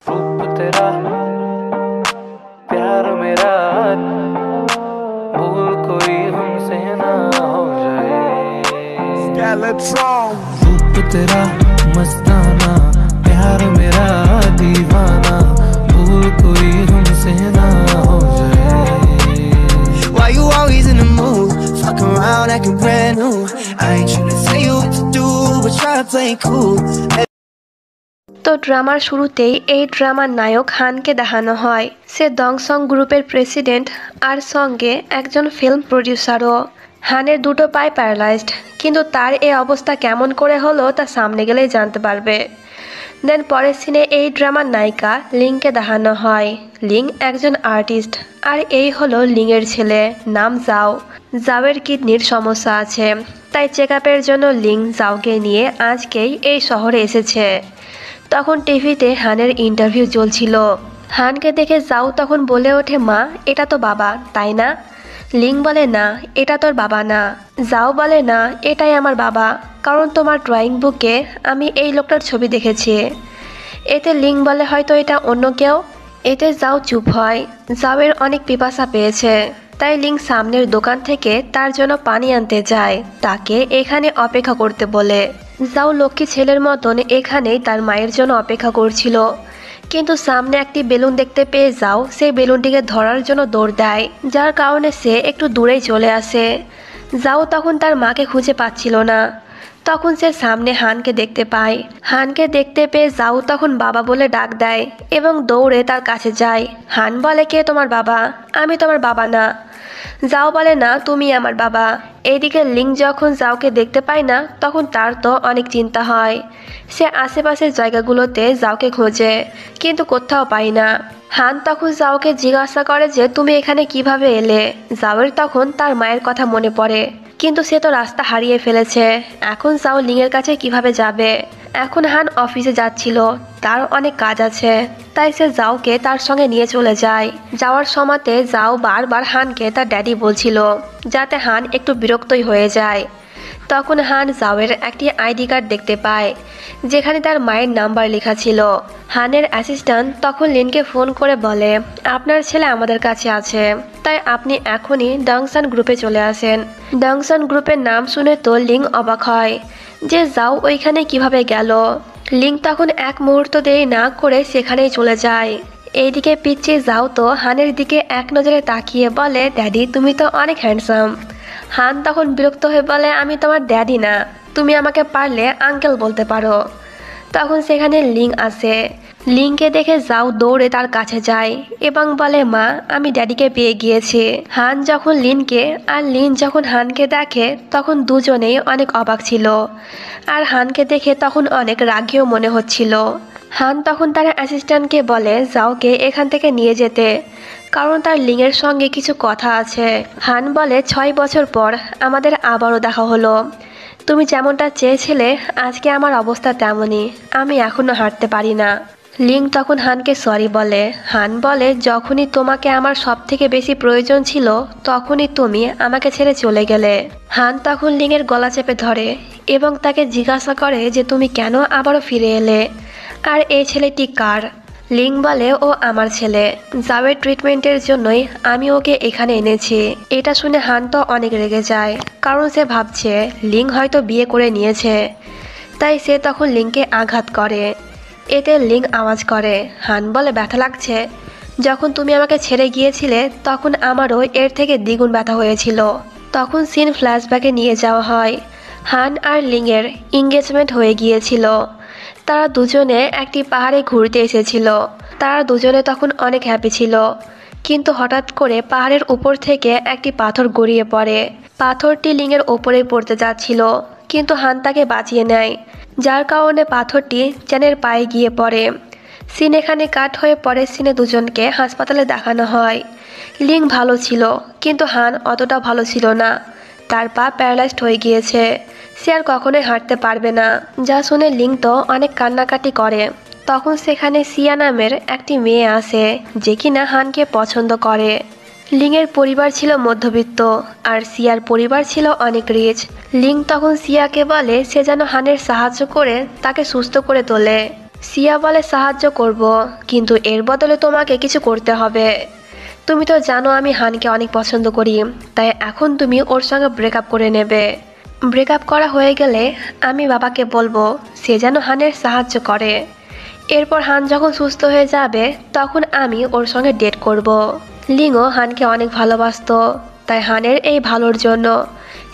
रूप तेरा प्यार मेरा भूल कोई हमसे ना हो जाए। रूप तेरा मस्ताना प्यार मेरा दीवाना भूल कोई हमसे ना हो जाए। Why you always in the mood? Fuck around acting brand new. I ain't tryna tell you what to do, but try to play it cool. তো ড্রামার শুরুতেই এই ড্রামার নায়ক হানকে দেখানো হয়। সে দংসং গ্রুপের প্রেসিডেন্ট আর সঙ্গে একজন ফিল্ম প্রডিউসারও। হানের দুটো পায়ে প্যারালাইজড, কিন্তু তার এই অবস্থা কেমন করে হলো তা সামনে গেলেই জানতে পারবে। দেন পরের সিনে এই ড্রামার নায়িকা লিংকে দেখানো হয়। লিং একজন আর্টিস্ট, আর এই হলো লিংয়ের ছেলে, নাম জাও। জাওয়ের কিডনির সমস্যা আছে, তাই চেক আপের জন্য লিং জাওকে নিয়ে আজকেই এই শহরে এসেছে। তখন টিভিতে হানের ইন্টারভিউ চলছিল। হানকে দেখে জাও তখন বলে ওঠে, মা এটা তো বাবা, তাই না? লিং বলে, না এটা তোর বাবা না। জাও বলে, না এটাই আমার বাবা, কারণ তোমার ড্রয়িং বুকে আমি এই লোকটার ছবি দেখেছি। এতে লিং বলে, হয়তো এটা অন্য কেউ। এতে জাও চুপ হয়। জাওয়ের অনেক পিপাসা পেয়েছে, তাই লিং সামনের দোকান থেকে তার জন্য পানি আনতে যায়, তাকে এখানে অপেক্ষা করতে বলে। জাও লক্ষ্মী ছেলের মতন এখানেই তার মায়ের জন্য অপেক্ষা করছিল, কিন্তু সামনে একটি বেলুন দেখতে পেয়ে যাও সেই বেলুনটিকে ধরার জন্য দৌড় দেয়, যার কারণে সে একটু দূরেই চলে আসে। যাও তখন তার মাকে খুঁজে পাচ্ছিল না। তখন সে সামনে হানকে দেখতে পায়। হানকে দেখতে পেয়ে যাও তখন বাবা বলে ডাক দেয় এবং দৌড়ে তার কাছে যায়। হান বলে, কে তোমার বাবা? আমি তোমার বাবা না। যাও বলে, না তুমি আমার বাবা। এইদিকে লিং যখন যাওকে দেখতে পায় না, তখন তার তো অনেক চিন্তা হয়। সে আশেপাশের জায়গাগুলোতে যাওকে খোঁজে, কিন্তু কোথাও পায় না। হান তখন যাওকে জিজ্ঞাসা করে যে তুমি এখানে কিভাবে এলে। যাওয়ের তখন তার মায়ের কথা মনে পড়ে, কিন্তু সে তো রাস্তা হারিয়ে ফেলেছে। এখন যাও লিংয়ের কাছে কিভাবে যাবে? এখন হান অফিসে যাচ্ছিল, তার অনেক কাজ আছে, তাই সে যাওকে তার সঙ্গে নিয়ে চলে যায়। যাওয়ার সময়তে যাও বারবার হানকে তার ড্যাডি বলছিল, যাতে হান একটু বিরক্তই হয়ে যায়। তখন হান যাওয়ের একটি আইডি কার্ড দেখতে পায়, যেখানে তার মায়ের নাম্বার লেখা ছিল। হানের অ্যাসিস্ট্যান্ট তখন লিনকে ফোন করে বলে, আপনার ছেলে আমাদের কাছে আছে, তাই আপনি এখনই ডংসন গ্রুপে চলে আসেন। ডংসন গ্রুপের নাম শুনে তো লিং অবাক হয় যে যাও ওইখানে কিভাবে গেল। লিং তখন এক মুহূর্ত দেরি না করে সেখানেই চলে যায়। এইদিকে পিচ্ছি যাও তো হানের দিকে এক নজরে তাকিয়ে বলে, ড্যাডি তুমি তো অনেক হ্যান্ডসাম। হান তখন বিরক্ত হয়ে বলে, আমি তোমার ড্যাডি না, তুমি আমাকে পারলে আঙ্কেল বলতে পারো। তখন সেখানে লিং আসে। লিংকে দেখে যাও দৌড়ে তার কাছে যায় এবং বলে, মা আমি ড্যাডিকে পেয়ে গিয়েছি। হান যখন লিনকে আর লিন যখন হানকে দেখে, তখন দুজনেই অনেক অবাক ছিল, আর হানকে দেখে তখন অনেক রাগীও মনে হচ্ছিল। হান তখন তার অ্যাসিস্ট্যান্টকে বলে যাওকে এখান থেকে নিয়ে যেতে, কারণ তার লিংয়ের সঙ্গে কিছু কথা আছে। হান বলে, 6 বছর পর আমাদের আবারও দেখা হলো। তুমি যেমনটা চেয়েছিলে আজকে আমার অবস্থা তেমনই, আমি এখনো হাঁটতে পারি না। লিং তখন হানকে সরি বলে। হান বলে, যখনই তোমাকে আমার সব থেকে বেশি প্রয়োজন ছিল তখনই তুমি আমাকে ছেড়ে চলে গেলে। হান তখন লিংয়ের গলা চেপে ধরে এবং তাকে জিজ্ঞাসা করে যে তুমি কেন আবারও ফিরে এলে, আর এই ছেলেটি কার? লিং বলে, ও আমার ছেলে, যাওয়ের ট্রিটমেন্টের জন্যই আমি ওকে এখানে এনেছি। এটা শুনে হান তো অনেক রেগে যায়, কারণ সে ভাবছে লিং হয়তো বিয়ে করে নিয়েছে, তাই সে তখন লিংকে আঘাত করে। এতে লিং আওয়াজ করে। হান বলে, ব্যথা লাগছে? যখন তুমি আমাকে ছেড়ে গিয়েছিলে তখন আমারও এর থেকে দ্বিগুণ ব্যথা হয়েছিল। তখন সিন ফ্ল্যাশব্যাকে নিয়ে যাওয়া হয়। হান আর লিংয়ের এঙ্গেজমেন্ট হয়ে গিয়েছিল। তারা দুজনে একটি পাহাড়ে ঘুরতে এসেছিল। তারা দুজনে তখন অনেক হ্যাপি ছিল, কিন্তু হঠাৎ করে পাহাড়ের উপর থেকে একটি পাথর গড়িয়ে পড়ে। পাথরটি লিংয়ের ওপরে পড়তে যাচ্ছিল, কিন্তু হান তাকে বাঁচিয়ে নেয়, যার কারণে পাথরটি চ্যানের পায়ে গিয়ে পড়ে। সিন এখানে কাট হয়ে পরে সিনে দুজনকে হাসপাতালে দেখানো হয়। লিং ভালো ছিল, কিন্তু হান অতটা ভালো ছিল না। তার পা প্যারালাইজড হয়ে গিয়েছে, সে আর কখনোই হাঁটতে পারবে না। যা শুনে লিং তো অনেক কান্নাকাটি করে। তখন সেখানে সিয়া নামের একটি মেয়ে আসে, যে কিনা হানকে পছন্দ করে। লিংয়ের পরিবার ছিল মধ্যবিত্ত, আর সিয়ার পরিবার ছিল অনেক রিচ। লিং তখন সিয়াকে বলে সে যেন হানের সাহায্য করে তাকে সুস্থ করে তোলে। সিয়া বলে সাহায্য করব, কিন্তু এর বদলে তোমাকে কিছু করতে হবে। তুমি তো জানো আমি হানকে অনেক পছন্দ করি, তাই এখন তুমি ওর সঙ্গে ব্রেকআপ করে নেবে। ব্রেকআপ করা হয়ে গেলে আমি বাবাকে বলবো সে যেন হানের সাহায্য করে। এরপর হান যখন সুস্থ হয়ে যাবে তখন আমি ওর সঙ্গে ডেট করব। লিংও হানকে অনেক ভালোবাসতো, তাই হানের এই ভালোর জন্য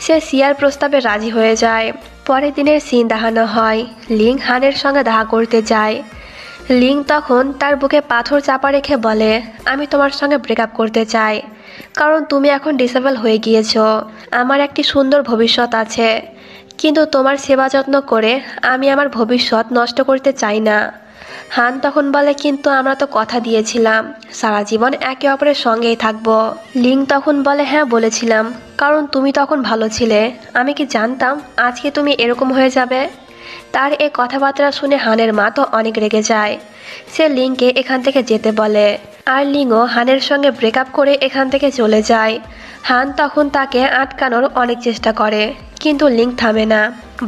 সে সিয়ার প্রস্তাবে রাজি হয়ে যায়। পরের দিনের সিন দেখানো হয়, লিং হানের সঙ্গে দেখা করতে যায়। লিং তখন তার বুকে পাথর চাপা রেখে বলে, আমি তোমার সঙ্গে ব্রেকআপ করতে চাই, কারণ তুমি এখন ডিসেবল হয়ে গিয়েছো। আমার একটি সুন্দর ভবিষ্যৎ আছে, কিন্তু তোমার সেবা যত্ন করে আমি আমার ভবিষ্যৎ নষ্ট করতে চাই না। হান তখন বলে, কিন্তু আমরা তো কথা দিয়েছিলাম সারা জীবন একে অপরের সঙ্গেই থাকবো। লিং তখন বলে, হ্যাঁ বলেছিলাম, কারণ তুমি তখন ভালো ছিলে। আমি কি জানতাম আজকে তুমি এরকম হয়ে যাবে। তার এই কথাবার্তা শুনে হানের মা তো অনেক রেগে যায়। সে লিংকে এখান থেকে যেতে বলে, আর লিংও হানের সঙ্গে ব্রেকআপ করে এখান থেকে চলে যায়। হান তখন তাকে আটকানোর অনেক চেষ্টা করে, কিন্তু লিং থামে না।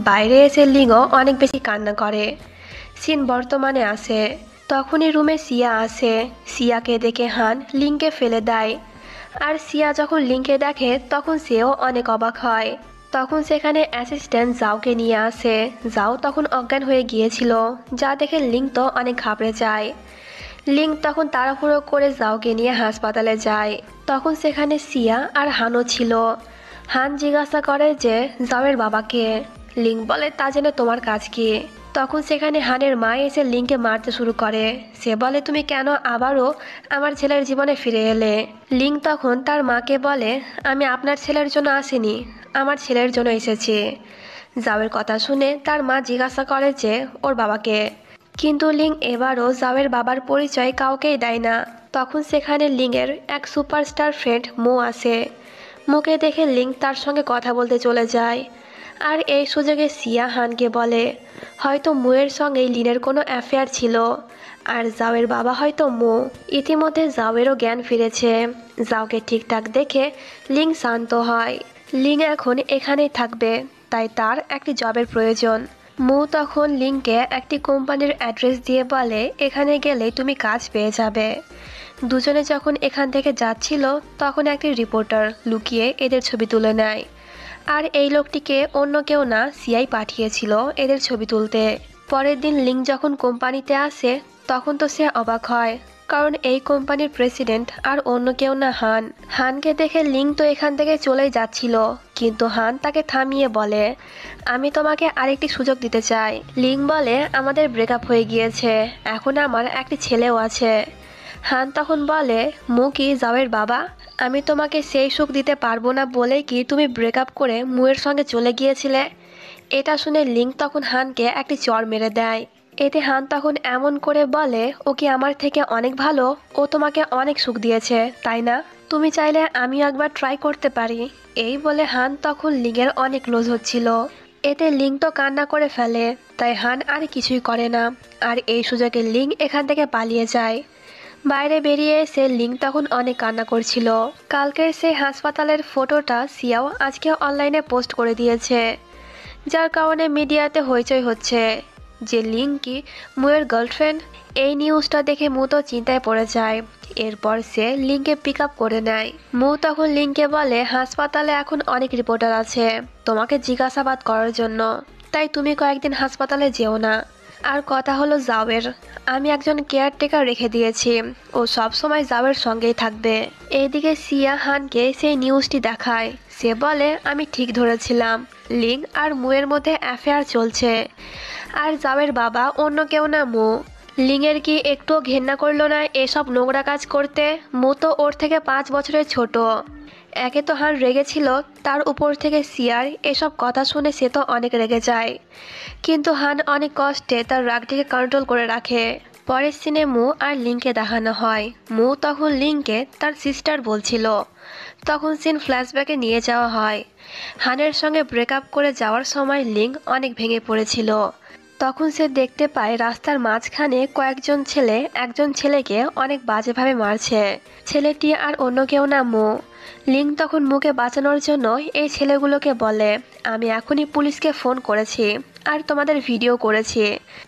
বাইরে এসে লিংও অনেক বেশি কান্না করে। সিন বর্তমানে আসে। তখনই রুমে সিয়া আসে। সিয়াকে দেখে হান লিংকে ফেলে দেয়, আর সিয়া যখন লিংকে দেখে তখন সেও অনেক অবাক হয়। তখন সেখানে অ্যাসিস্ট্যান্ট জাওকে নিয়ে আসে। জাও তখন অজ্ঞান হয়ে গিয়েছিল, যা দেখে লিং তো অনেক ঘাবড়ে যায়। লিং তখন তাড়াহুড়ো করে জাওকে নিয়ে হাসপাতালে যায়। তখন সেখানে সিয়া আর হানও ছিল। হান জিজ্ঞাসা করে যে জাওয়ের বাবাকে। লিং বলে, তা জেনে তোমার কাজ কি। তখন সেখানে হানের মা এসে লিংকে মারতে শুরু করে। সে বলে, তুমি কেন আবারও আমার ছেলের জীবনে ফিরে এলে। লিং তখন তার মাকে বলে, আমি আপনার ছেলের জন্য আসিনি, আমার ছেলের জন্য এসেছি। জাওয়ের কথা শুনে তার মা জিজ্ঞাসা করে যে ওর বাবাকে, কিন্তু লিং এবারও জাওয়ের বাবার পরিচয় কাউকেই দেয় না। তখন সেখানে লিংয়ের এক সুপারস্টার ফ্রেন্ড মো আসে। মোকে দেখে লিং তার সঙ্গে কথা বলতে চলে যায়। আর এই সুযোগে সিয়া হানকে বলে, হয়তো মোয়ের সঙ্গেই লিনের কোনো অ্যাফেয়ার ছিল, আর জাওয়ের বাবা হয়তো মো। ইতিমধ্যে জাওয়েরও জ্ঞান ফিরেছে। জাওকে ঠিকঠাক দেখে লিং শান্ত হয়। লিং এখন এখানেই থাকবে, তাই তার একটি জবের প্রয়োজন। মো তখন লিংকে একটি কোম্পানির অ্যাড্রেস দিয়ে বলে, এখানে গেলে তুমি কাজ পেয়ে যাবে। দুজনে যখন এখান থেকে যাচ্ছিল তখন একটি রিপোর্টার লুকিয়ে এদের ছবি তুলে নেয়। আর এই লোকটিকে অন্য কেউ না, সিআই পাঠিয়েছিল এদের ছবি তুলতে। পরের দিন লিং যখন কোম্পানিতে আসে তখন তো সে অবাক হয়, কারণ এই কোম্পানির প্রেসিডেন্ট আর অন্য কেউ না, হান। হানকে দেখে লিং তো এখান থেকে চলেই যাচ্ছিল, কিন্তু হান তাকে থামিয়ে বলে, আমি তোমাকে আরেকটি সুযোগ দিতে চাই। লিং বলে, আমাদের ব্রেকআপ হয়ে গিয়েছে, এখন আমার একটি ছেলেও আছে। হান তখন বলে, মু কি জাওয়ের বাবা? আমি তোমাকে সেই সুখ দিতে পারবো না বলেই কি তুমি ব্রেকআপ করে মুয়ের সঙ্গে চলে গিয়েছিলে। এটা শুনে লিং তখন হানকে একটি চড় মেরে দেয়। এতে হান তখন এমন করে বলে, ও কি আমার থেকে অনেক ভালো, ও তোমাকে অনেক সুখ দিয়েছে তাই না? তুমি চাইলে আমিও একবার ট্রাই করতে পারি। এই বলে হান তখন লিংয়ের অনেক ক্লোজ হচ্ছিল। এতে লিং তো কান্না করে ফেলে, তাই হান আর কিছুই করে না। আর এই সুযোগে লিং এখান থেকে পালিয়ে যায়। বাইরে বেরিয়ে এসে লিং তখন অনেক কান্না করছিল। কালকের সেই হাসপাতালের ফটোটা সিয়াও আজকে অনলাইনে পোস্ট করে দিয়েছে, যার কারণে মিডিয়াতে হইচই হচ্ছে যে লিং কি মুয়ের গার্লফ্রেন্ড। এই নিউজটা দেখে মু তো চিন্তায় পড়ে যায়। এরপর সে লিংকে পিক আপ করে নেয়। মু তখন লিংকে বলে, হাসপাতালে এখন অনেক রিপোর্টার আছে তোমাকে জিজ্ঞাসাবাদ করার জন্য, তাই তুমি কয়েকদিন হাসপাতালে যেও না। আর কথা হলো জাওয়ের, আমি একজন কেয়ারটেকার রেখে দিয়েছি, ও সবসময় জাওয়ের সঙ্গেই থাকবে। এইদিকে সিয়া হানকে সেই নিউজটি দেখায়। সে বলে, আমি ঠিক ধরেছিলাম, লিং আর মুয়ের মধ্যে অ্যাফেয়ার চলছে, আর জাওয়ের বাবা অন্য কেউ না, মু। লিংয়ের কি একটুও ঘেন্না করলো না এসব নোংরা কাজ করতে? মু তো ওর থেকে 5 বছরের ছোট। একে তো হান রেগেছিল, তার উপর থেকে সিয়ার এসব কথা শুনে সে তো অনেক রেগে যায়, কিন্তু হান অনেক কষ্টে তার রাগটিকে কন্ট্রোল করে রাখে। পরের সিনে মু আর লিংকে দেখানো হয়। মু তখন লিংকে তার সিস্টার বলছিল। তখন সিন ফ্ল্যাশব্যাকে নিয়ে যাওয়া হয়। হানের সঙ্গে ব্রেকআপ করে যাওয়ার সময় লিং অনেক ভেঙে পড়েছিল। তখন সে দেখতে পায় রাস্তার মাঝখানে কয়েকজন ছেলে একজন ছেলেকে অনেক বাজেভাবে মারছে। ছেলেটি আর অন্য কেউ না, মু। লিং তখন মুকে বাঁচানোর জন্য এই ছেলেগুলোকে বলে, আমি এখনই পুলিশকে ফোন করেছি, আর তোমাদের ভিডিও করেছি।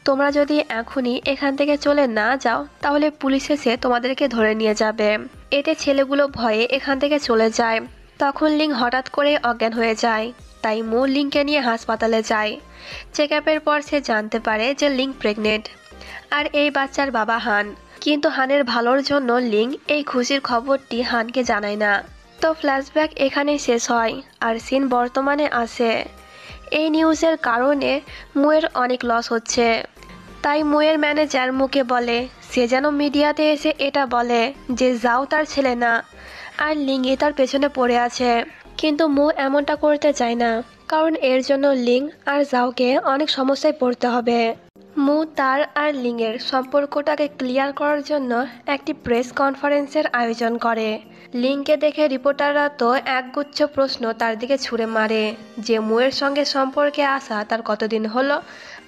তোমরা যদি এখনই এখান থেকে চলে না যাও তাহলে পুলিশ এসে তোমাদেরকে ধরে নিয়ে যাবে। এতে ছেলেগুলো ভয়ে এখান থেকে চলে যায়। তখন লিং হঠাৎ করে অজ্ঞান হয়ে যায়। তাই মু লিংকে নিয়ে হাসপাতালে যায়। চেক আপের পর সে জানতে পারে যে লিং প্রেগনেন্ট, আর এই বাচ্চার বাবা হান। কিন্তু হানের ভালোর জন্য লিং এই খুশির খবরটি হানকে জানায় না। তো ফ্ল্যাশব্যাক এখানেই শেষ হয় আর সিন বর্তমানে আসে। এই নিউজের কারণে মুয়ের অনেক লস হচ্ছে। তাই মুয়ের ম্যানেজার মুকে বলে সে যেন মিডিয়াতে এসে এটা বলে যে যাও তার ছেলে না, আর লিংই তার পেছনে পড়ে আছে। কিন্তু মু এমনটা করতে চায় না, কারণ এর জন্য লিং আর জাওকে অনেক সমস্যায় পড়তে হবে। মু তার আর লিংয়ের সম্পর্কটাকে ক্লিয়ার করার জন্য একটি প্রেস কনফারেন্সের আয়োজন করে। লিংকে দেখে রিপোর্টাররা তো একগুচ্ছ প্রশ্ন তার দিকে ছুড়ে মারে যে মুয়ের সঙ্গে সম্পর্কে আসা তার কতদিন হলো,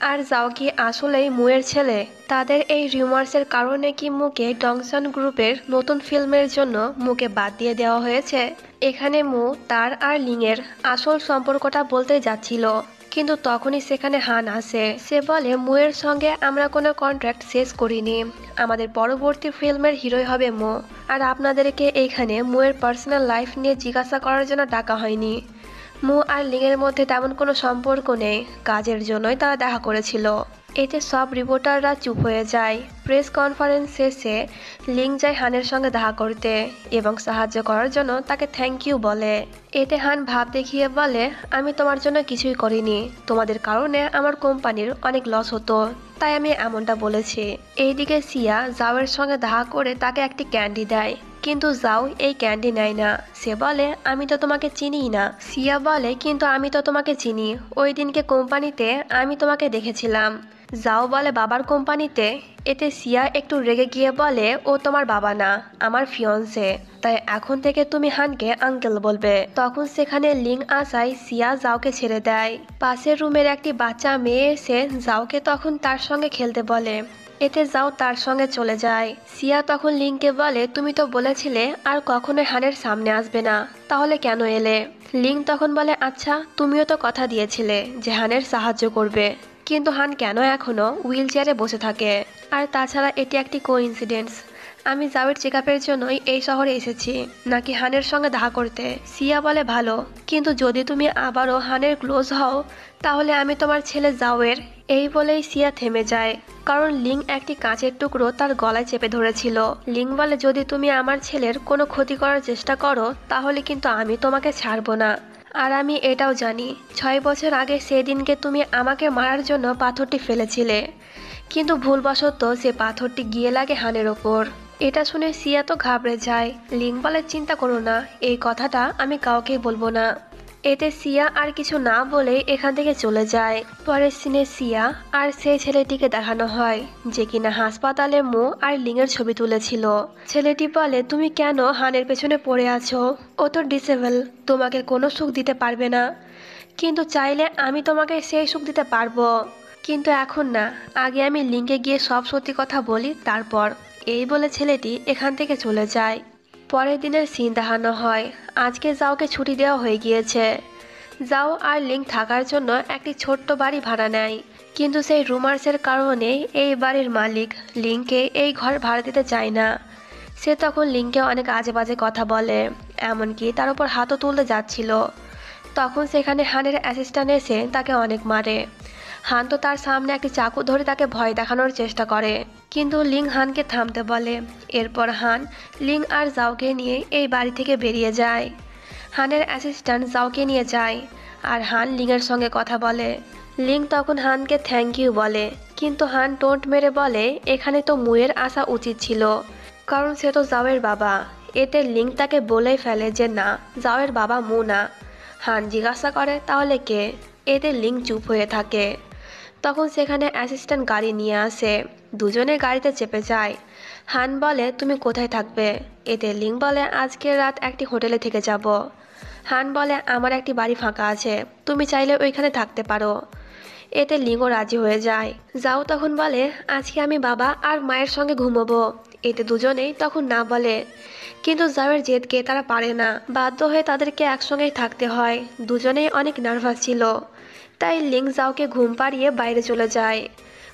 আর জাও কি আসলেই মুয়ের ছেলে। তাদের এই রিউমার্সের কারণে কি মুকে ডংসন গ্রুপের নতুন ফিল্মের জন্য মুকে বাদ দিয়ে দেওয়া হয়েছে। এখানে মু তার আর লিংয়ের আসল সম্পর্কটা বলতে যাচ্ছিল, কিন্তু তখনই সেখানে হান আসে। সে বলে মুয়ের সঙ্গে আমরা কোনো কন্ট্রাক্ট শেষ করিনি, আমাদের পরবর্তী ফিল্মের হিরোই হবে মু, আর আপনাদেরকে এইখানে মুয়ের পার্সোনাল লাইফ নিয়ে জিজ্ঞাসা করার জন্য ডাকা হয়নি। মু আর লিংয়ের মধ্যে তেমন কোনো সম্পর্ক নেই, কাজের জন্যই তারা দেখা করেছিল। এতে সব রিপোর্টাররা চুপ হয়ে যায়। প্রেস কনফারেন্স শেষে লিং যায় হানের সঙ্গে দেখা করতে এবং সাহায্য করার জন্য তাকে থ্যাংক ইউ বলে। এতে হান ভাব দেখিয়ে বলে আমি তোমার জন্য কিছুই করিনি, তোমাদের কারণে আমার কোম্পানির অনেক লস হতো, তাই আমি এমনটা বলেছি। এইদিকে সিয়া জাওয়ের সঙ্গে দেখা করে তাকে একটি ক্যান্ডি দেয়, কিন্তু জাও এই ক্যান্ডি নেয় না। সে বলে আমি তো তোমাকে চিনিই না। সিয়া বলে কিন্তু আমি তো তোমাকে চিনি, ওই দিনকে কোম্পানিতে আমি তোমাকে দেখেছিলাম। জাও বলে বাবার কোম্পানিতে। এতে সিয়া একটু রেগে গিয়ে বলে ও তোমার বাবা না, আমার ফিয়ন্সে, তাই এখন থেকে তুমি হানকে আঙ্কেল বলবে। তখন সেখানে লিং আসায় সিয়া জাওকে ছেড়ে দেয়। পাশের রুমের একটি বাচ্চা মেয়ে এসে জাওকে তখন তার সঙ্গে খেলতে বলে। এতে যাও তার সঙ্গে চলে যায়। সিয়া তখন লিংকে বলে তুমি তো বলেছিলে আর কখনোই হানের সামনে আসবে না, তাহলে কেন এলে? লিং তখন বলে আচ্ছা তুমিও তো কথা দিয়েছিলে যে হানের সাহায্য করবে, কিন্তু হান কেন এখনো হুইল চেয়ারে বসে থাকে? আর তাছাড়া এটি একটি কোইন্সিডেন্স, আমি জাওয়ের চেক আপের জন্যই এই শহরে এসেছি, নাকি হানের সঙ্গে দেখা করতে? সিয়া বলে ভালো, কিন্তু যদি তুমি আবারও হানের ক্লোজ হও তাহলে আমি তোমার ছেলে জাওয়ের। এই বলেই সিয়া থেমে যায়, কারণ লিং একটি কাঁচের টুকরো তার গলায় চেপে ধরেছিল। লিং বলে যদি তুমি আমার ছেলের কোনো ক্ষতি করার চেষ্টা করো তাহলে কিন্তু আমি তোমাকে ছাড়বো না। আর আমি এটাও জানি 6 বছর আগে সেদিনকে তুমি আমাকে মারার জন্য পাথরটি ফেলেছিলে, কিন্তু ভুলবশত সে পাথরটি গিয়ে লাগে হানের ওপর। এটা শুনে সিয়া তো ঘাবড়ে যায়। লিং বলে চিন্তা করো না, এই কথাটা আমি কাউকে বলবো না। এতে সিয়া আর কিছু না বলে এখান থেকে চলে যায়। পরের সিনে সিয়া আর সেই ছেলেটিকে দেখানো হয় যে কিনা হাসপাতালে মু আর লিংয়ের ছবি তুলেছিল। ছেলেটি বলে তুমি কেন হানের পেছনে পড়ে আছো, ও তো ডিসেবল, তোমাকে কোনো সুখ দিতে পারবে না, কিন্তু চাইলে আমি তোমাকে সেই সুখ দিতে পারবো, কিন্তু এখন না, আগে আমি লিংকে গিয়ে সব সত্যি কথা বলি তারপর। এই বলে ছেলেটি এখান থেকে চলে যায়। পরের দিনের সিন দেখানো হয়। আজকে জাওকে ছুটি দেওয়া হয়ে গিয়েছে। জাও আর লিং থাকার জন্য একটি ছোট্ট বাড়ি ভাড়া নেয়, কিন্তু সেই রুমার্সের কারণে এই বাড়ির মালিক লিংকে এই ঘর ভাড়া দিতে চায় না। সে তখন লিংকে অনেক আজে বাজে কথা বলে, এমনকি তার উপর হাতও তুলতে যাচ্ছিল। তখন সেখানে হানের অ্যাসিস্ট্যান্ট এসে তাকে অনেক মারে। হান তো তার সামনে একটি চাকু ধরে তাকে ভয় দেখানোর চেষ্টা করে, কিন্তু লিং হানকে থামতে বলে। এরপর হান লিং আর জাওকে নিয়ে এই বাড়ি থেকে বেরিয়ে যায়। হানের অ্যাসিস্ট্যান্ট জাওকে নিয়ে যায় আর হান লিংয়ের সঙ্গে কথা বলে। লিং তখন হানকে থ্যাংক ইউ বলে, কিন্তু হান টোন্ট মেরে বলে এখানে তো মুয়ের আসা উচিত ছিল, কারণ সে তো জাওয়ের বাবা। এতে লিং তাকে বলেই ফেলে যে না, জাওয়ের বাবা মু না। হান জিজ্ঞাসা করে তাহলে কে? এতে লিং চুপ হয়ে থাকে। তখন সেখানে অ্যাসিস্ট্যান্ট গাড়ি নিয়ে আসে, দুজনে গাড়িতে চেপে যায়। হান বলে তুমি কোথায় থাকবে? এতে লিং বলে আজকের রাত একটি হোটেলে থেকে যাব। হান বলে আমার একটি বাড়ি ফাঁকা আছে, তুমি চাইলে ওইখানে থাকতে পারো। এতে লিংও রাজি হয়ে যায়। যাও তখন বলে আজকে আমি বাবা আর মায়ের সঙ্গে ঘুমোবো। এতে দুজনেই তখন না বলে, কিন্তু জাওয়ের জেদকে তারা পারে না, বাধ্য হয়ে তাদেরকে একসঙ্গেই থাকতে হয়। দুজনেই অনেক নার্ভাস ছিল, তাই লিং জাওকে ঘুম পাড়িয়ে বাইরে চলে যায়।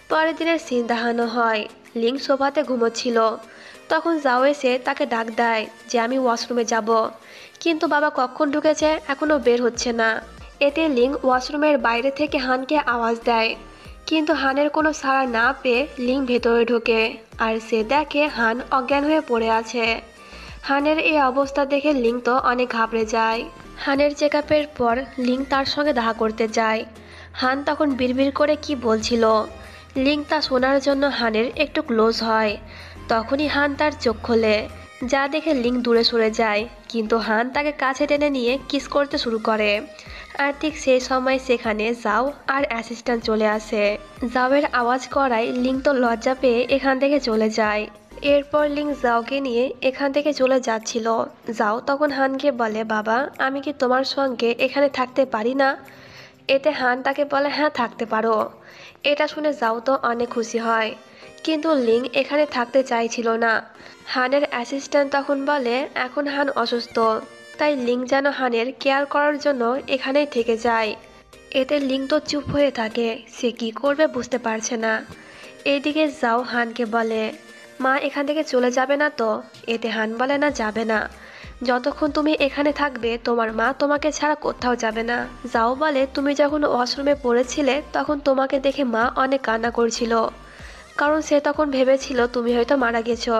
পরের দিনের সিন দেখানো হয়, লিং সোফাতে ঘুমোচ্ছিল। তখন জাও এসে তাকে ডাক দেয় যে আমি ওয়াশরুমে যাব, কিন্তু বাবা কখন ঢুকেছে এখনো বের হচ্ছে না। এতে লিং ওয়াশরুমের বাইরে থেকে হানকে আওয়াজ দেয়, কিন্তু হানের কোনো সাড়া না পেয়ে লিং ভেতরে ঢোকে আর সে দেখে হান অজ্ঞান হয়ে পড়ে আছে। হানের এই অবস্থা দেখে লিং তো অনেক ঘাবড়ে যায়। হানের চেকআপের পর লিং তার সঙ্গে দেখা করতে যায়। হান তখন বিড়বিড় করে কি বলছিল, লিং তা শোনার জন্য হানের একটু ক্লোজ হয়। তখনই হান তার চোখ খোলে, যা দেখে লিং দূরে সরে যায়, কিন্তু হান তাকে কাছে টেনে নিয়ে কিস করতে শুরু করে। আর ঠিক সেই সময় সেখানে জাও আর অ্যাসিস্ট্যান্ট চলে আসে। জাওয়ের আওয়াজ করায় লিং তো লজ্জা পেয়ে এখান থেকে চলে যায়। এরপর লিং জাওকে নিয়ে এখান থেকে চলে যাচ্ছিল। জাও তখন হানকে বলে, বাবা আমি কি তোমার সঙ্গে এখানে থাকতে পারি না? এতে হান তাকে বলে, হ্যাঁ থাকতে পারো। এটা শুনে জাও তো অনেক খুশি হয়, কিন্তু লিং এখানে থাকতে চাইছিল না। হানের অ্যাসিস্ট্যান্ট তখন বলে এখন হান অসুস্থ, তাই লিং যেন হানের কেয়ার করার জন্য এখানেই থেকে যায়। এতে লিং তো চুপ হয়ে থাকে, সে কি করবে বুঝতে পারছে না। এইদিকে জাও হানকে বলে, মা এখান থেকে চলে যাবে না তো? এতে হান বলে, না যাবে না, যতক্ষণ তুমি এখানে থাকবে তোমার মা তোমাকে ছাড়া কোথাও যাবে না। জাও বলে, তুমি যখন ওয়াশরুমে পড়েছিলে তখন তোমাকে দেখে মা অনেক কান্না করছিল, কারণ সে তখন ভেবেছিল তুমি হয়তো মারা গেছো।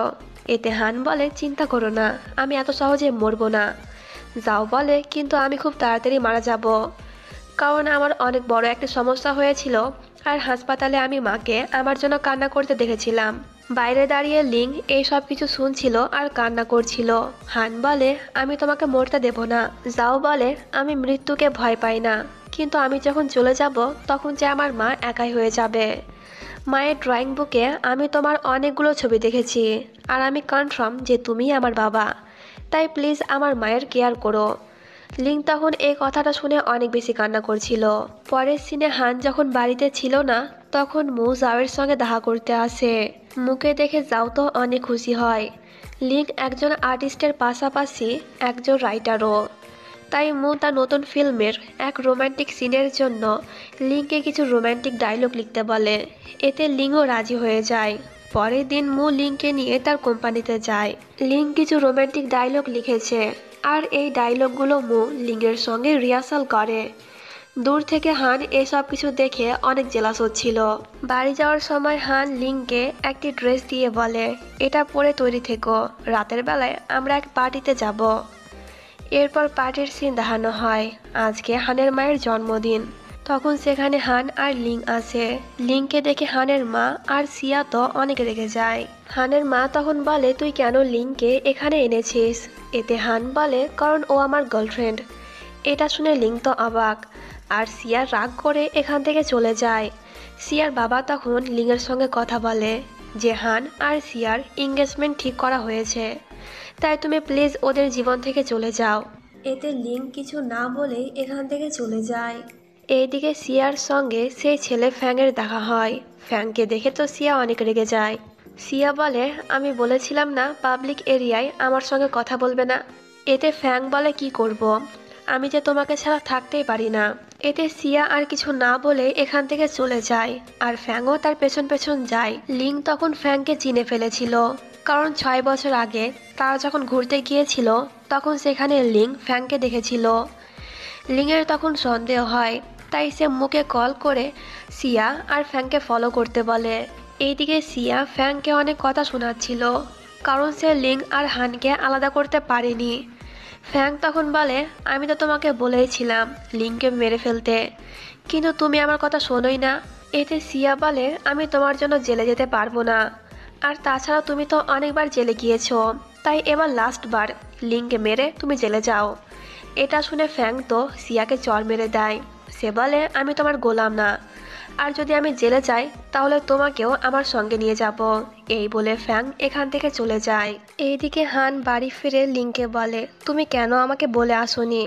এতে হান বলে, চিন্তা করো না, আমি এত সহজে মরবো না। জাও বলে, কিন্তু আমি খুব তাড়াতাড়ি মারা যাব, কারণ আমার অনেক বড় একটা সমস্যা হয়েছিল আর হাসপাতালে আমি মাকে আমার জন্য কান্না করতে দেখেছিলাম। বাইরে দাঁড়িয়ে লিং এই সব কিছু শুনছিল আর কান্না করছিল। হান বলে, আমি তোমাকে মরতে দেব না। জাও বলে, আমি মৃত্যুকে ভয় পাই না, কিন্তু আমি যখন চলে যাব তখন যে আমার মা একাই হয়ে যাবে। মায়ের ড্রয়িং বুকে আমি তোমার অনেকগুলো ছবি দেখেছি আর আমি কনফার্ম যে তুমি আমার বাবা, তাই প্লিজ আমার মায়ের কেয়ার করো। লিং তখন এই কথাটা শুনে অনেক বেশি কান্না করছিল। পরের সিনে হান যখন বাড়িতে ছিল না তখন মু জাওয়ের সঙ্গে দেখা করতে আসে। মুকে দেখে জাও তো অনেক খুশি হয়। লিং একজন আর্টিস্টের পাশাপাশি একজন রাইটারও, তাই মু তার নতুন ফিল্মের এক রোম্যান্টিক সিনের জন্য লিংকে কিছু রোম্যান্টিক ডায়লগ লিখতে বলে। এতে লিংও রাজি হয়ে যায়। পরের দিন মু লিংকে নিয়ে তার কোম্পানিতে যায়। লিং কিছু রোম্যান্টিক ডায়লগ লিখেছে আর এই ডায়লগগুলো মু লিংয়ের সঙ্গে রিহার্সাল করে। দূর থেকে হান এসব কিছু দেখে অনেক জেলাস হচ্ছিল। বাড়ি যাওয়ার সময় হান লিংকে একটি ড্রেস দিয়ে বলে, এটা পরে তৈরি থেকো, রাতের বেলায় আমরা এক পার্টিতে যাব। এরপর পার্টির সিন দেখানো হয়, আজকে হানের মায়ের জন্মদিন। তখন সেখানে হান আর লিং আসে। লিংকে দেখে হানের মা আর সিয়া তো অনেক রেগে যায়। হানের মা তখন বলে, তুই কেন লিংকে এখানে এনেছিস? এতে হান বলে, কারণ ও আমার গার্লফ্রেন্ড। এটা শুনে লিং তো অবাক, আর সিয়া রাগ করে এখান থেকে চলে যায়। সিয়ার বাবা তখন লিংয়ের সঙ্গে কথা বলে যে হান আর সিয়ার এঙ্গেজমেন্ট ঠিক করা হয়েছে, তাই তুমি প্লিজ ওদের জীবন থেকে চলে যাও। এতে লিং কিছু না বলেই এখান থেকে চলে যায়। এইদিকে সিয়ার সঙ্গে সেই ছেলে ফ্যাংয়ের দেখা হয়। ফ্যাংকে দেখে তো সিয়া অনেক রেগে যায়। সিয়া বলে, আমি বলেছিলাম না পাবলিক এরিয়ায় আমার সঙ্গে কথা বলবে না? এতে ফ্যাং বলে, কি করব, আমি যে তোমাকে ছাড়া থাকতেই পারি না। এতে সিয়া আর কিছু না বলে এখান থেকে চলে যায় আর ফ্যাংও তার পেছন পেছন যায়। লিং তখন ফ্যাংকে চিনে ফেলেছিল, কারণ 6 বছর আগে তারা যখন ঘুরতে গিয়েছিল তখন সেখানে লিং ফ্যাংকে দেখেছিল। লিংয়ের তখন সন্দেহ হয়, তাই সে মুকে কল করে সিয়া আর ফ্যাংকে ফলো করতে বলে। এইদিকে সিয়া ফ্যাংকে অনেক কথা শোনাচ্ছিল, কারণ সে লিং আর হানকে আলাদা করতে পারেনি। ফ্যাং তখন বলে, আমি তো তোমাকে বলেইছিলাম লিংকে মেরে ফেলতে, কিন্তু তুমি আমার কথা শোনোই না। এতে সিয়া বলে, আমি তোমার জন্য জেলে যেতে পারবো না, আর তাছাড়া তুমি তো অনেকবার জেলে গিয়েছো, তাই এবার লাস্টবার লিংকে মেরে তুমি জেলে যাও। এটা শুনে ফ্যাং তো সিয়াকে চর মেরে দেয়। সে বলে, আমি তোমার গোলাম না, আর যদি আমি জেলে যাই তাহলে তোমাকেও আমার সঙ্গে নিয়ে যাব। এই বলে ফ্যাং এখান থেকে চলে যায়। এইদিকে হান বাড়ি ফিরে লিংকে বলে, তুমি কেন আমাকে বলে আসোনি?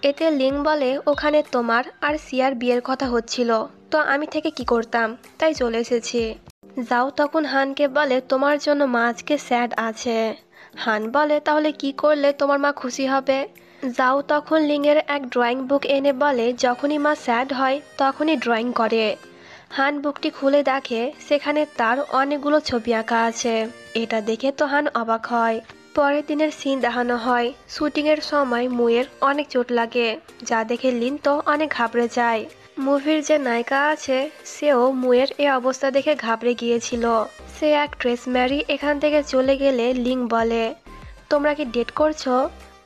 এতে লিং বলে, ওখানে তোমার আর সিয়ার বিয়ের কথা হচ্ছিল, তো আমি থেকে কি করতাম, তাই চলে এসেছি। যাও তখন হানকে বলে, তোমার জন্য মা আজকে স্যাড আছে। হান বলে, তাহলে কি করলে তোমার মা খুশি হবে? যাও তখন লিংয়ের এক ড্রয়িং বুক এনে বলে যখনই মা স্যাড হয় তখনই ড্রয়িং করে। হান বুকটি খুলে দেখে সেখানে তার অনেকগুলো ছবি আঁকা আছে। এটা দেখে তো হান অবাক হয়। পরের দিনের সিন দেখানো হয়। শুটিংয়ের সময় মুয়ের অনেক চোট লাগে, যা দেখে লিন তো অনেক ঘাবড়ে যায়। মুভির যে নায়িকা আছে সেও মুয়ের এই অবস্থা দেখে ঘাবড়ে গিয়েছিল। সে অ্যাক্ট্রেস ম্যারি এখান থেকে চলে গেলে লিং বলে, তোমরা কি ডেট করছো?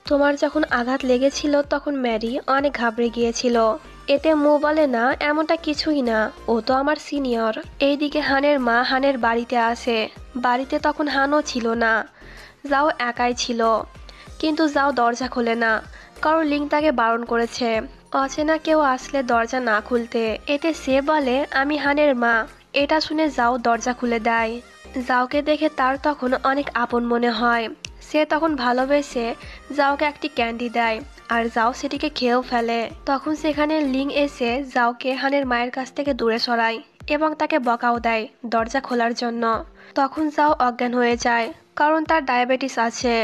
তোমার যখন আঘাত লেগেছিল তখন ম্যারি অনেক ঘাবড়ে গিয়েছিল। এতে মু বলে, না এমনটা কিছুই না, ও তো আমার সিনিয়র। এইদিকে হানের মা হানের বাড়িতে আসে। বাড়িতে তখন হানও ছিল না, যাও একাই ছিল। কিন্তু যাও দরজা খোলে না, কারণ লিং তাকে বারণ করেছে অচেনা কেউ আসলে দরজা না খুলতে। এতে সে বলে, আমি হানের মা। এটা শুনে যাও দরজা খুলে দেয়। যাওকে দেখে তার তখন অনেক আপন মনে হয়। সে তখন ভালোবেসে যাওকে একটি ক্যান্ডি দেয়, আর যাও সেটিকে খেয়েও ফেলে। তখন সেখানে লিং এসে যাওকে হানের মায়ের কাছ থেকে দূরে সরায় এবং তাকে বকাও দেয় দরজা খোলার জন্য। তখন যাও অজ্ঞান হয়ে যায়, কারণ তার ডায়াবেটিস আছে।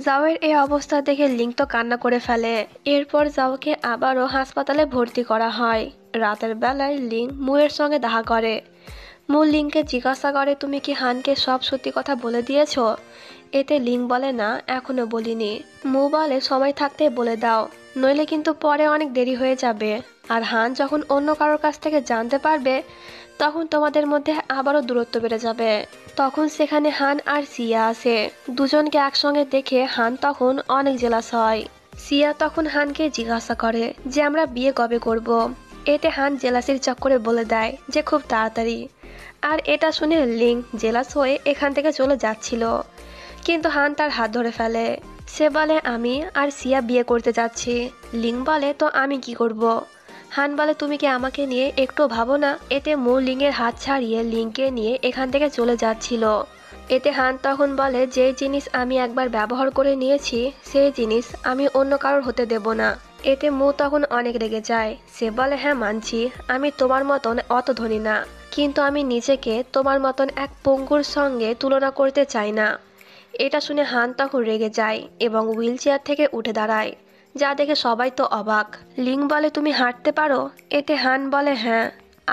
জাওয়ের এই অবস্থা দেখে লিং তো কান্না করে ফেলে। এরপর জাওকে আবারও হাসপাতালে ভর্তি করা হয়। রাতের বেলায় লিং মুয়ের সঙ্গে দেখা করে। মু লিংকে জিজ্ঞাসা করে, তুমি কি হানকে সব সত্যি কথা বলে দিয়েছো? এতে লিং বলে, না এখনো বলিনি। মু বলে, সময় থাকতে বলে দাও, নইলে কিন্তু পরে অনেক দেরি হয়ে যাবে। আর হান যখন অন্য কারোর কাছ থেকে জানতে পারবে তখন তোমাদের মধ্যে আবারও দূরত্ব বেড়ে যাবে। তখন সেখানে হান আর সিয়া আসে। দুজনকে একসঙ্গে দেখে হান তখন অনেক জেলাস হয়। সিয়া তখন হানকে জিজ্ঞাসা করে যে আমরা বিয়ে কবে করব। এতে হান জেলাসির চক্করে বলে দেয় যে খুব তাড়াতাড়ি। আর এটা শুনে লিং জেলাস হয়ে এখান থেকে চলে যাচ্ছিল, কিন্তু হান তার হাত ধরে ফেলে। সে বলে, আমি আর সিয়া বিয়ে করতে যাচ্ছি। লিং বলে, তো আমি কি করব? হান বলে, তুমি কি আমাকে নিয়ে একটু ভাবো না? এতে মু লিংয়ের হাত ছাড়িয়ে লিংকে নিয়ে এখান থেকে চলে যাচ্ছিল। এতে হান তখন বলে, যে জিনিস আমি একবার ব্যবহার করে নিয়েছি সেই জিনিস আমি অন্য কারোর হতে দেব না। এতে মু তখন অনেক রেগে যায়। সে বলে, হ্যাঁ মানছি আমি তোমার মতন অত ধনী না, কিন্তু আমি নিজেকে তোমার মতন এক পঙ্গুর সঙ্গে তুলনা করতে চাই না। এটা শুনে হান তখন রেগে যায় এবং হুইল চেয়ার থেকে উঠে দাঁড়ায়, যা দেখে সবাই তো অবাক। লিং বলে, তুমি হাঁটতে পারো? এতে হান বলে, হ্যাঁ।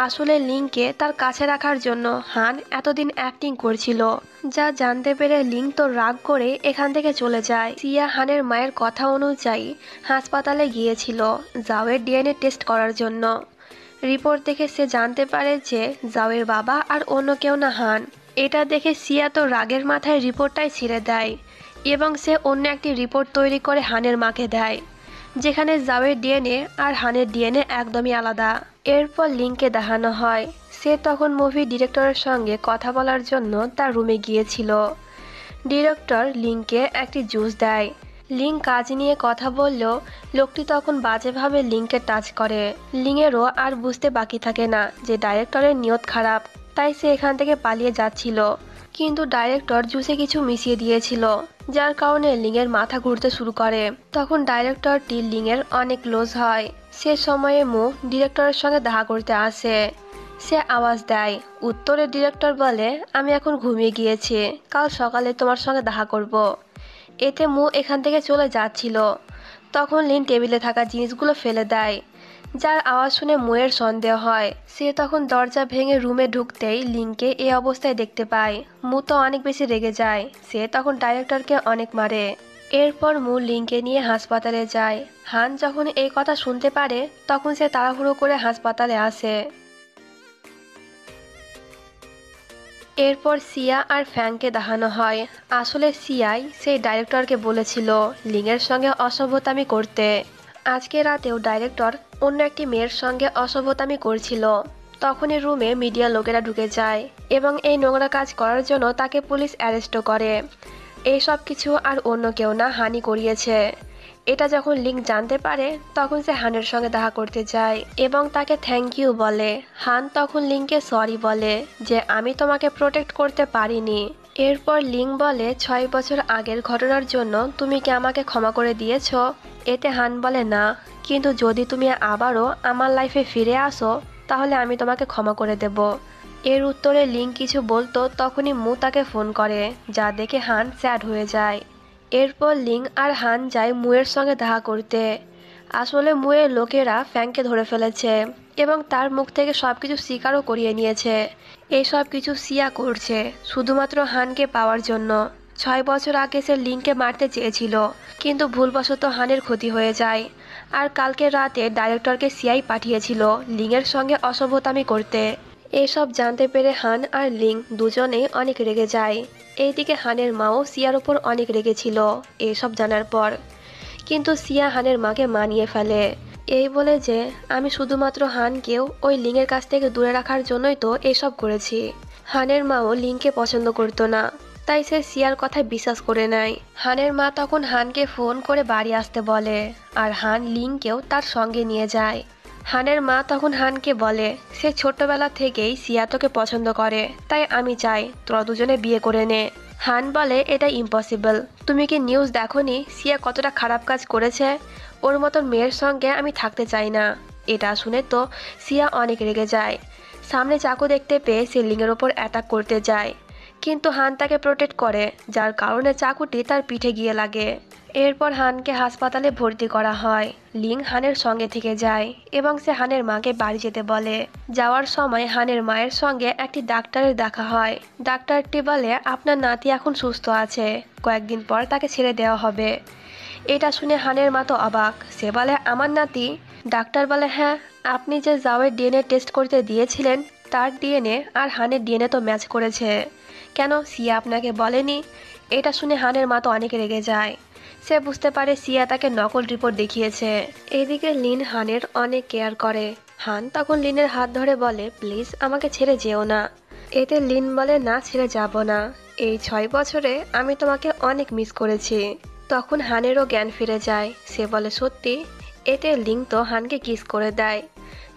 আসলে লিংকে তার কাছে রাখার জন্য হান এতদিন অ্যাক্টিং করছিল, যা জানতে পেরে লিং তো রাগ করে এখান থেকে চলে যায়। সিয়া হানের মায়ের কথা অনুযায়ী হাসপাতালে গিয়েছিল জাওয়ের ডিএনএ টেস্ট করার জন্য। রিপোর্ট দেখে সে জানতে পারে যে জাওয়ের বাবা আর অন্য কেউ না হান। এটা দেখে সিয়া তো রাগের মাথায় রিপোর্টটাই ছেড়ে দেয় এবং সে অন্য একটি রিপোর্ট তৈরি করে হানের মাকে দেয়, যেখানে জাওয়ের ডিএনএ আর হানের ডিএনএ একদমই আলাদা। এরপর লিংকে দেখানো হয় সে তখন মুভি ডিরেক্টরের সঙ্গে কথা বলার জন্য তার রুমে গিয়েছিল। ডিরেক্টর লিংকে একটি জুস দেয়। লিং কাজ নিয়ে কথা বললেও লোকটি তখন বাজেভাবে লিংকে টাচ করে। লিংয়েরও আর বুঝতে বাকি থাকে না যে ডাইরেক্টরের নিয়ত খারাপ, তাই সে এখান থেকে পালিয়ে যাচ্ছিল। কিন্তু ডাইরেক্টর জুসে কিছু মিশিয়ে দিয়েছিল, যার কারণে লিংয়ের মাথা ঘুরতে শুরু করে। তখন ডাইরেক্টরটি লিংয়ের অনেক ক্লোজ হয়। সে সময়ে মু ডিরেক্টরের সঙ্গে দেখা করতে আসে। সে আওয়াজ দেয়। উত্তরে ডিরেক্টর বলে, আমি এখন ঘুমিয়ে গিয়েছি, কাল সকালে তোমার সঙ্গে দেখা করব। এতে মু এখান থেকে চলে যাচ্ছিল। তখন লিন টেবিলে থাকা জিনিসগুলো ফেলে দেয়, যার আওয়াজ শুনে মুয়ের সন্দেহ হয়। সে তখন দরজা ভেঙে রুমে ঢুকতেই লিংকে এই অবস্থায় দেখতে পায়। মু তো অনেক বেশি রেগে যায়। সে তখন ডাইরেক্টরকে অনেক মারে। এরপর মু লিংকে নিয়ে হাসপাতালে যায়। হান যখন এই কথা শুনতে পারে তখন সে তাড়াহুড়ো করে হাসপাতালে আসে। এরপর সিয়া আর ফ্যাংকে দেখানো হয়। আসলে সিয়াই সেই ডাইরেক্টরকে বলেছিল লিংয়ের সঙ্গে অসভ্যতামি করতে। আজকে রাতেও ডাইরেক্টর অন্য একটি মেয়ের সঙ্গে অসভ্যতামি করছিল। তখনই রুমে মিডিয়া লোকেরা ঢুকে যায় এবং এই নোংরা কাজ করার জন্য তাকে পুলিশ অ্যারেস্টও করে। এই সব কিছু আর অন্য কেউ না, হানি করিয়েছে। এটা যখন লিং জানতে পারে তখন সে হানের সঙ্গে দেখা করতে যায় এবং তাকে থ্যাংক ইউ বলে। হান তখন লিংকে সরি বলে যে আমি তোমাকে প্রোটেক্ট করতে পারিনি। এরপর লিং বলে, 6 বছর আগের ঘটনার জন্য তুমি কি আমাকে ক্ষমা করে দিয়েছ? এতে হান বলে, না, কিন্তু যদি তুমি আবারও আমার লাইফে ফিরে আসো তাহলে আমি তোমাকে ক্ষমা করে দেব। এর উত্তরে লিং কিছু বলতো তখনই মু তাকে ফোন করে, যা দেখে হান স্যাড হয়ে যায়। এরপর লিং আর হান যায় মুয়ের সঙ্গে দেখা করতে। আসলে মুয়ের লোকেরা ফ্যাংকে ধরে ফেলেছে এবং তার মুখ থেকে সবকিছু স্বীকারও করিয়ে নিয়েছে। এই সব কিছু সিয়া করছে শুধুমাত্র হানকে পাওয়ার জন্য। 6 বছর আগে সে লিংকে মারতে চেয়েছিল, কিন্তু ভুলবশত হানের ক্ষতি হয়ে যায়। আর কালকে রাতে ডাইরেক্টরকে সিয়াই পাঠিয়েছিল লিংয়ের সঙ্গে অসভ্যতামি করতে। এসব জানতে পেরে হান আর লিং দুজনেই অনেক রেগে যায়। এইদিকে হানের মাও সিয়ার ওপর অনেক রেগেছিল এসব জানার পর, কিন্তু সিয়া হানের মাকে মানিয়ে ফেলে, এই বলে যে আমি শুধুমাত্র হানকেও ওই লিংয়ের কাছ থেকে দূরে রাখার জন্যই তো এসব করেছি। হানের মাও লিংকে পছন্দ করতো না, তাই সে সিয়ার কথায় বিশ্বাস করে নেয়। হানের মা তখন হানকে ফোন করে বাড়ি আসতে বলে, আর হান লিংকেও তার সঙ্গে নিয়ে যায়। হানের মা তখন হানকে বলে সে ছোট্টবেলা থেকেই সিয়া তোকে পছন্দ করে, তাই আমি চাই তোরা দুজনে বিয়ে করে নে। হান বলে এটা ইম্পসিবল, তুমি কি নিউজ দেখোনি সিয়া কতটা খারাপ কাজ করেছে? ওর মতন মেয়ের সঙ্গে আমি থাকতে চাই না। এটা শুনে তো সিয়া অনেক রেগে যায়। সামনে চাকু দেখতে পেয়ে সে লিংয়ের ওপর অ্যাটাক করতে যায়, কিন্তু হান তাকে প্রোটেক্ট করে, যার কারণে চাকুটি তার পিঠে গিয়ে লাগে। এরপর হানকে হাসপাতালে ভর্তি করা হয়। লিং হানের সঙ্গে থেকে যায় এবং সে হানের মাকে বাড়ি যেতে বলে। যাওয়ার সময় হানের মায়ের সঙ্গে একটি ডাক্তারের দেখা হয়। ডাক্তারটি বলে আপনার নাতি এখন সুস্থ আছে, কয়েকদিন পর তাকে ছেড়ে দেওয়া হবে। এটা শুনে হানের মা তো অবাক, সে বলে আমার নাতি? ডাক্তার বলে হ্যাঁ, আপনি যে জাওয়ের ডিএনএ টেস্ট করতে দিয়েছিলেন তার ডিএনএ আর হানের ডিএনএ তো ম্যাচ করেছে। কেন সিয়া আপনাকে বলেনি? এটা শুনে হানের মা তো অনেক রেগে যায়। সে বুঝতে পারে সিয়া তাকে নকল রিপোর্ট দেখিয়েছে। এদিকে লিন হানের অনেক কেয়ার করে। হান তখন লিনের হাত ধরে বলে প্লিজ আমাকে ছেড়ে যেও না। এতে লিন বলে না, ছেড়ে যাব না, এই 6 বছরে আমি তোমাকে অনেক মিস করেছি। তখন হানেরও জ্ঞান ফিরে যায়, সে বলে সত্যি? এতে লিং তো হানকে কিস করে দেয়।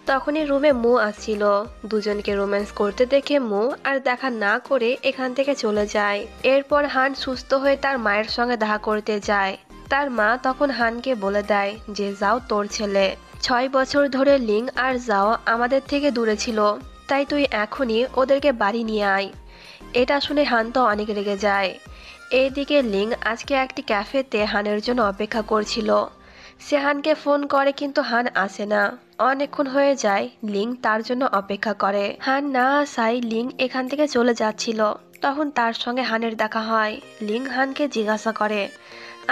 তখনই রুমে মু আসছিল, দুজনকে রোম্যান্স করতে দেখে মু আর দেখা না করে এখান থেকে চলে যায়। এরপর হান সুস্থ হয়ে তার মায়ের সঙ্গে দেখা করতে যায়। তার মা তখন হানকে বলে দেয় যে যাও তোর ছেলে। 6 বছর ধরে লিং আর যাও আমাদের থেকে দূরে ছিল, তাই তুই এখনই ওদেরকে বাড়ি নিয়ে আয়। এটা শুনে হান তো অনেক রেগে যায়। এইদিকে লিং আজকে একটি ক্যাফেতে হানের জন্য অপেক্ষা করছিল। সে হানকে ফোন করে কিন্তু হান আসে না। অনেকক্ষণ হয়ে যায়, লিং তার জন্য অপেক্ষা করে। হান না আসায় লিং এখান থেকে চলে যাচ্ছিল। তখন তার সঙ্গে হানের দেখা হয়। লিং হানকে জিজ্ঞাসা করে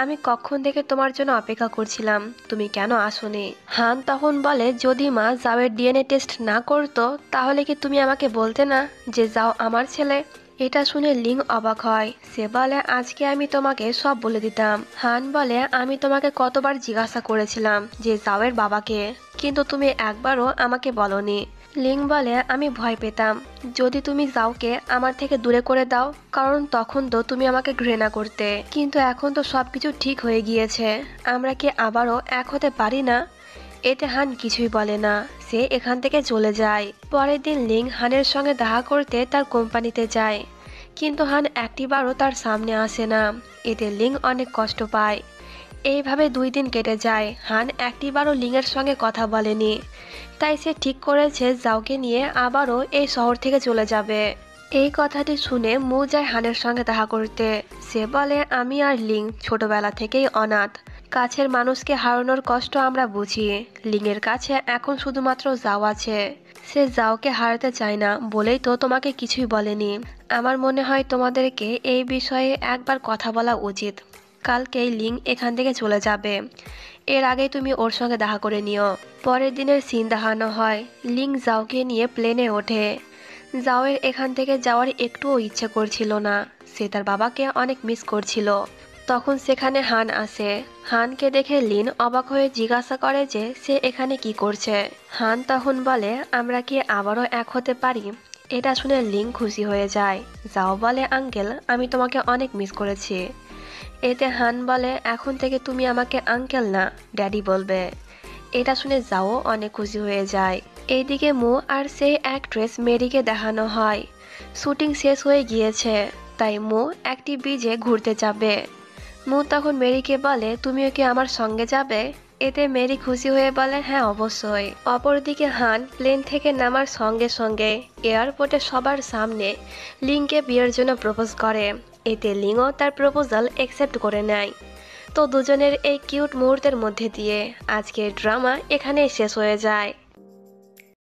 আমি কখন থেকে তোমার জন্য অপেক্ষা করছিলাম, তুমি কেন আসোনি? হান তখন বলে যদি মা জাওয়ের ডিএনএ টেস্ট না করতো তাহলে কি তুমি আমাকে বলতে না যে যাও আমার ছেলে? এটা শুনে লিং অবাক হয়। সে বলে আজকে আমি তোমাকে সব বলে দিতাম। হান বলে আমি তোমাকে কতবার জিজ্ঞাসা করেছিলাম যে জাওয়ের বাবাকে, কিন্তু তুমি একবারও আমাকে বলনি। লিং বলে আমি ভয় পেতাম যদি তুমি জাওকে আমার থেকে দূরে করে দাও, কারণ তখন তো তুমি আমাকে ঘৃণা করতে, কিন্তু এখন তো সবকিছু ঠিক হয়ে গিয়েছে, আমরা কি আবারও এক হতে পারি না? এতে হান কিছুই বলে না, সে এখান থেকে চলে যায়। পরের দিন লিং হানের সঙ্গে দেখা করতে তার কোম্পানিতে যায়, কিন্তু হান একটিবারও তার সামনে আসে না। এতে লিং অনেক কষ্ট পায়। এইভাবে 2 দিন কেটে যায়, হান একটিবারও লিংয়ের সঙ্গে কথা বলেনি। তাই সে ঠিক করেছে জাওকে নিয়ে আবারও এই শহর থেকে চলে যাবে। এই কথাটি শুনে মু যায় হানের সঙ্গে দেখা করতে। সে বলে আমি আর লিং ছোটবেলা থেকেই অনাথ, কাছের মানুষকে হারানোর কষ্ট আমরা বুঝি। লিংয়ের কাছে এখন শুধুমাত্র জাও আছে, সে জাওকে হারাতে চায় না বলেই তো তোমাকে কিছুই বলেনি। আমার মনে হয় তোমাদেরকে এই বিষয়ে একবার কথা বলা উচিত। কালকেই লিং এখান থেকে চলে যাবে, এর আগে তুমি ওর সঙ্গে দেখা করে নিও। পরের দিনের সিন দেখানো হয়। লিং জাওকে নিয়ে প্লেনে ওঠে। জাওয়ের এখান থেকে যাওয়ার একটুও ইচ্ছে করছিল না, সে তার বাবাকে অনেক মিস করছিল। তখন সেখানে হান আসে। হানকে দেখে লিন অবাক হয়ে জিজ্ঞাসা করে যে সে এখানে কি করছে। হান তখন বলে আমরা কি আবারও এক হতে পারি? এটা শুনে লিং খুশি হয়ে যায়। জাও বলে আঙ্কেল আমি তোমাকে অনেক মিস করেছি। এতে হান বলে এখন থেকে তুমি আমাকে আঙ্কেল না ড্যাডি বলবে। এটা শুনে জাও অনেক খুশি হয়ে যায়। এইদিকে মু আর সেই অ্যাক্ট্রেস মেরিকে দেখানো হয়। শুটিং শেষ হয়ে গিয়েছে, তাই মু একটি বিচে ঘুরতে যাবে। মু তখন মেরিকে বলে তুমিও কি আমার সঙ্গে যাবে? এতে মেরি খুশি হয়ে বলে হ্যাঁ অবশ্যই। অপরদিকে হান প্লেন থেকে নামার সঙ্গে সঙ্গে এয়ারপোর্টে সবার সামনে লিংকে বিয়ের জন্য প্রপোজ করে। এতে লিংও তার প্রপোজাল অ্যাকসেপ্ট করে নেয়। তো দুজনের এই কিউট মুহূর্তের মধ্যে দিয়ে আজকের ড্রামা এখানেই শেষ হয়ে যায়।